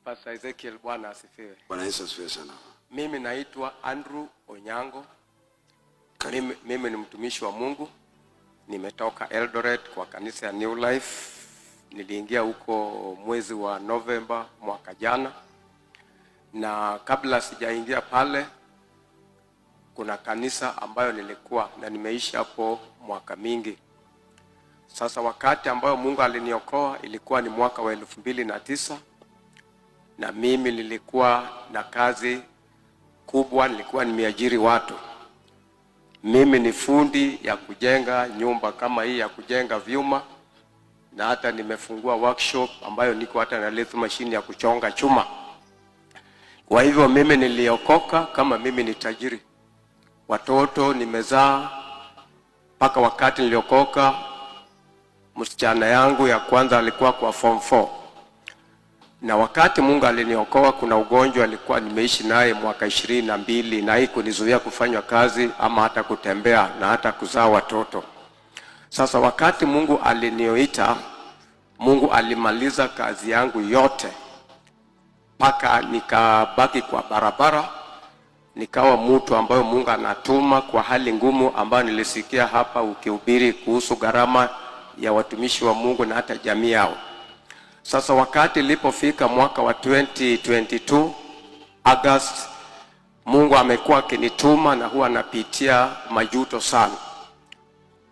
Pastor Ezekiel, Bwana asifiwe. Bwana Yesu asifiwe sana. Mimi naitwa Andrew Onyango. Mimi ni mtumishi wa Mungu. Nimetoka Eldoret kwa kanisa ya New Life. Niliingia huko mwezi wa Novemba mwaka jana. Na kabla sijaingia pale, kuna kanisa ambayo nilikuwa na nimeishi hapo mwaka mingi. Sasa wakati ambayo Mungu aliniokoa ilikuwa ni mwaka wa 2009. Na mimi nilikuwa na kazi kubwa, nilikuwa nimeajiri watu. Mimi ni fundi ya kujenga nyumba kama hii ya kujenga vyuma, na hata nimefungua workshop ambayo niko hata na lathe machine ya kuchonga chuma. Kwa hivyo mimi niliokoka kama mimi ni tajiri. Watoto nimezaa mpaka wakati niliokoka. Msichana yangu ya kwanza alikuwa kwa form 4. Na wakati Mungu aliniokoa, kuna ugonjwa alikuwa nimeishi naye mwaka 22 na hii kunizuia kufanya kazi ama hata kutembea na hata kuzaa watoto. Sasa wakati Mungu alinioita, Mungu alimaliza kazi yangu yote. Paka nikabaki kwa barabara, nikawa mtu ambaye Mungu anatuma kwa hali ngumu ambayo nilisikia hapa ukihubiri kuhusu gharama ya watumishi wa Mungu na hata jamii yao. Sasa wakati ilipofika mwaka wa 2022 August, Mungu amekuwa akinituma na huwa napitia majuto sana.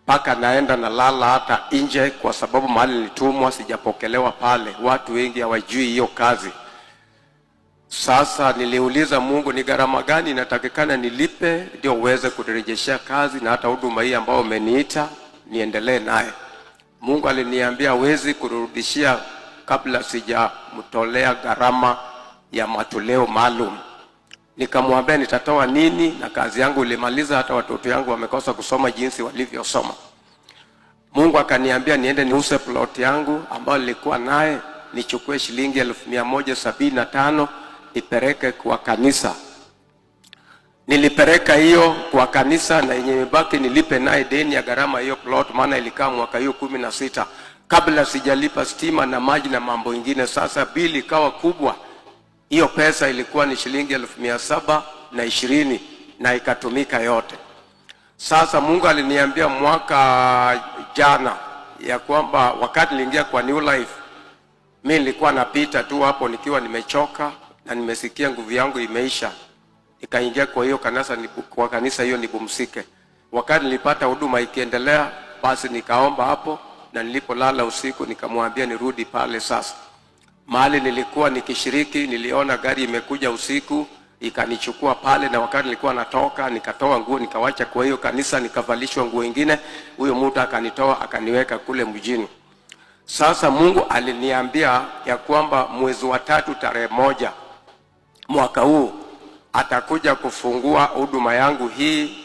Paka naenda na lala hata nje kwa sababu mahali nilitumwa sijapokelewa pale. Watu wengi hawajui hiyo kazi. Sasa niliuliza Mungu, ni gharama gani inatakikana nilipe ndio uweze kunirejeshea kazi na hata huduma hii ambayo umeniita niendelee naye. Mungu aliniambia hawezi kurudishia kabla sijamtolea gharama ya matoleo maalum. Nikamwambia nitatoa nini, na kazi yangu ilimaliza, hata watoto yangu wamekosa kusoma jinsi walivyosoma. Mungu akaniambia niende niuse plot yangu ambayo nilikuwa naye, nichukue shilingi 1175 nipeleke kwa kanisa. Nilipeleka hiyo kwa kanisa na yenye imebaki nilipe naye deni ya gharama hiyo plot, maana ilikaa mwaka hiyo 16 kabla sijalipa stima na maji na mambo mengine. Sasa bili ikawa kubwa. Hiyo pesa ilikuwa ni shilingi 1720 na ikatumika yote. Sasa Mungu aliniambia mwaka jana ya kwamba wakati niliingia kwa New Life, mimi nilikuwa napita tu hapo nikiwa nimechoka na nimesikia nguvu yangu imeisha. Nikaingia kwa hiyo kanisa hiyo nipumzike. Wakati nilipata huduma ikiendelea, basi nikaomba hapo, na nilipolala usiku nikamwambia nirudi pale. Sasa mahali nilikuwa nikishiriki, niliona gari imekuja usiku ikanichukua pale, na wakati nilikuwa natoka nikatoa nguo nikawacha kwa hiyo kanisa, nikavalishwa nguo nyingine. Huyo mtu akanitoa akaniweka kule mjini. Sasa Mungu aliniambia ya kwamba mwezi wa 3 tarehe 1 mwaka huu atakuja kufungua huduma yangu hii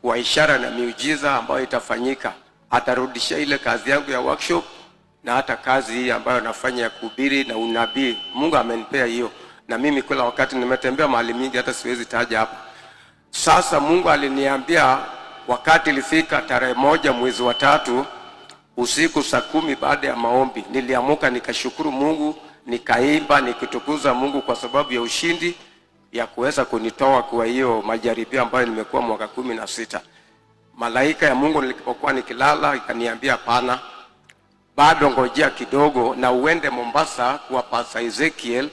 kwa ishara na miujiza ambayo itafanyika. Atarudisha ile kazi yangu ya workshop na hata kazi hii ambayo nafanya ya kuhubiri na unabii. Mungu amenipea hiyo, na mimi kila wakati nimetembea mahali mingi hata siwezi taja hapa. Sasa Mungu aliniambia wakati ilifika tarehe 1 mwezi wa 3 usiku saa 10 baada ya maombi, niliamuka nikashukuru Mungu, nikaimba nikitukuza Mungu kwa sababu ya ushindi ya kuweza kunitoa kwa hiyo majaribio ambayo nimekuwa mwaka 16. Malaika ya Mungu nilipokuwa nikilala ikaniambia hapana, bado ngojea kidogo na uende Mombasa kwa Pastor Ezekiel.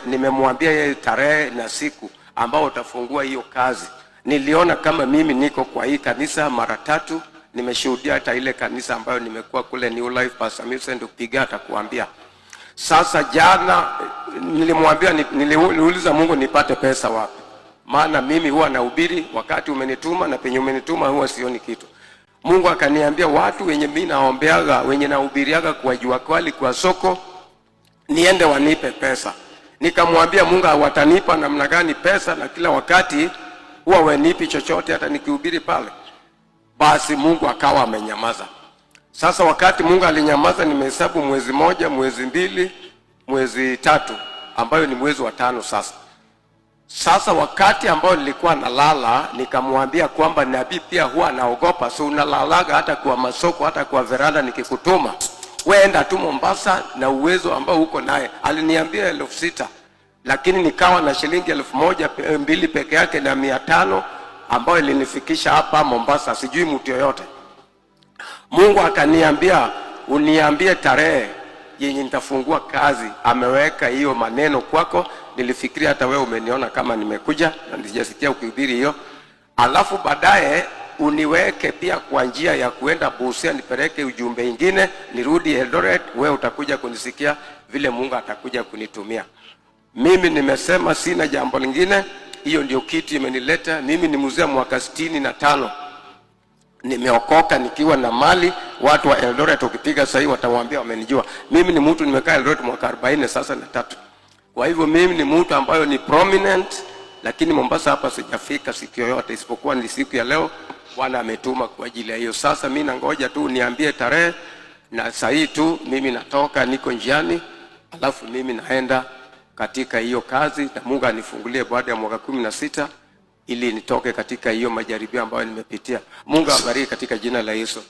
Nimemwambia yeye tarehe na siku ambao utafungua hiyo kazi. Niliona kama mimi niko kwa hii kanisa mara 3, nimeshuhudia hata ile kanisa ambayo nimekuwa kule New Life, Pastor Millicent ukipiga atakuambia. Sasa jana nilimwambia niliuliza Mungu nipate pesa wapi, maana mimi huwa nahubiri wakati umenituma na penye umenituma huwa sioni kitu. Mungu akaniambia watu wenye mimi naombeaga, wenye nahubiriaga kwa jua kali kwa soko, niende wanipe pesa. Nikamwambia Mungu watanipa namna gani pesa, na kila wakati huwa wanipi chochote hata nikihubiri pale. Basi Mungu akawa amenyamaza. Sasa wakati Mungu alinyamaza, nimehesabu mwezi 1, mwezi 2, mwezi 3 ambayo ni mwezi wa 5 sasa. Wakati ambao nilikuwa nalala, nikamwambia kwamba nabii pia huwa anaogopa, so unalalaga hata kwa masoko hata kwa veranda nikikutuma Weenda tu Mombasa na uwezo ambao uko naye. Aliniambia 6,000, lakini nikawa na shilingi 1,200 peke yake na 500 ambayo ilinifikisha hapa Mombasa, sijui mtu yoyote. Mungu akaniambia uniambie tarehe yenye nitafungua kazi. Ameweka hiyo maneno kwako. Nilifikiria hata wewe umeniona kama nimekuja na nijasikia ukihubiri hiyo. Alafu baadaye uniweke pia kwa njia ya kuenda Busia, nipeleke ujumbe ingine, nirudi Eldoret, wewe utakuja kunisikia vile Mungu atakuja kunitumia. Mimi nimesema sina jambo lingine, hiyo ndio kitu imenileta. Mimi ni mzee mwaka 65. Nimeokoka nikiwa na mali. Watu wa Eldoret ukipiga sasa watawaambia wamenijua. Mimi ni mtu nimekaa Eldoret mwaka 40 sasa na 3. Kwa hivyo mimi ni mtu ambayo ni prominent, lakini Mombasa hapa sijafika siku yoyote isipokuwa ni siku ya leo. Bwana ametuma kwa ajili ya hiyo. Sasa mimi nangoja tu niambie tarehe, na saa tu mimi natoka, niko njiani, alafu mimi naenda katika hiyo kazi, na Mungu anifungulie baada ya mwaka 16 ili nitoke katika hiyo majaribio ambayo nimepitia. Mungu awabariki katika jina la Yesu.